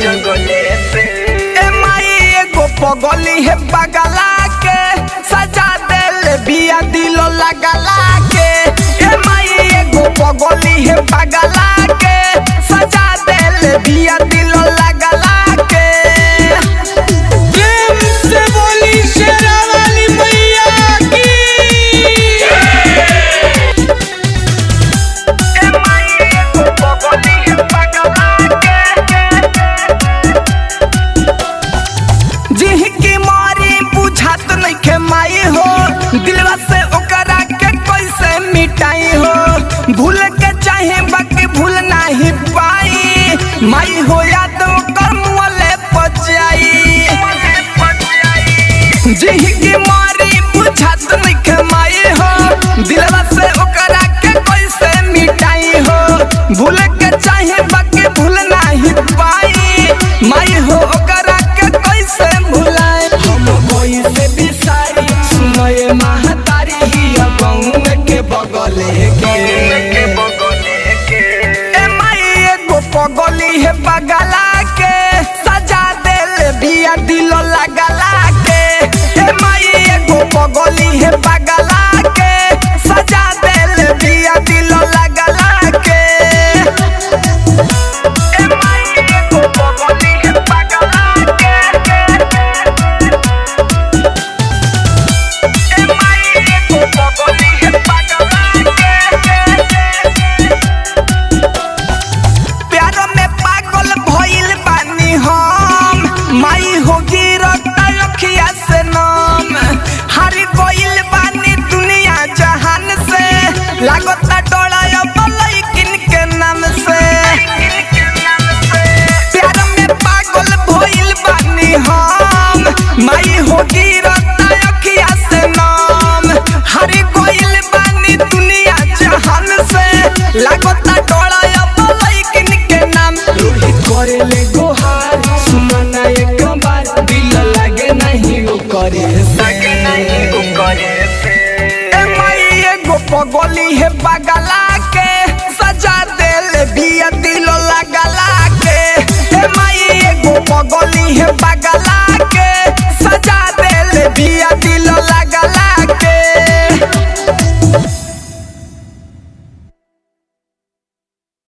जगले से ए माई एगो पगली है बगला के सजा देले बिया दिलो लगला के ए माई एगो पगली है बगला के सजा देले बिया दिलो लगला के। प्रेम से बोली शेरा वाली मैया की। ए माई एगो पगली है बगला के जिहकी मारी बुझात नइखे माई हो दिलवा से ओकरा के कैसे मिटाई हो भूल के चाहे बाकी भूल नहीं पाई माई हो याद ओकर मुँहले पचाई जिहकी मारी बुझात नइखे माई हो दिलवा से ओकरा के कैसे मिटाई हो भूल के चाहे बाकी भूल नहीं पाई माई हो ओकरा के कैसे भुलाए हम कोई से बिसारी सुनए महतारी हिया गाँव के बगले के ए माई एगो पगली है बगला के सजा देले बिया दिलो लगला के ए माई एगो पगली है बगला के सजा देले बिया दिलो लगला के ए माई एगो पगली है बगला के ए माई एगो पगली है बगला के प्यार में पागल भइल बानी हम माई हो गिरत अखिया से नाम हारी गइल बानी दुनिया जहान से लागत डोलायो बलैकिन के नाम से प्यार में पागल भइल बानी हम माई हो गिरत अखिया से नाम हारी गइल बानी दुनिया जहान से लागत डोलायो बलैकिन के नाम रोहित करेले गोहार सुमना एक बार दिल लगे नहीं वो करे ए माई एगो पगली है बगला के सजा देले बिया दिलो लगला के ए माई एगो पगली है बगला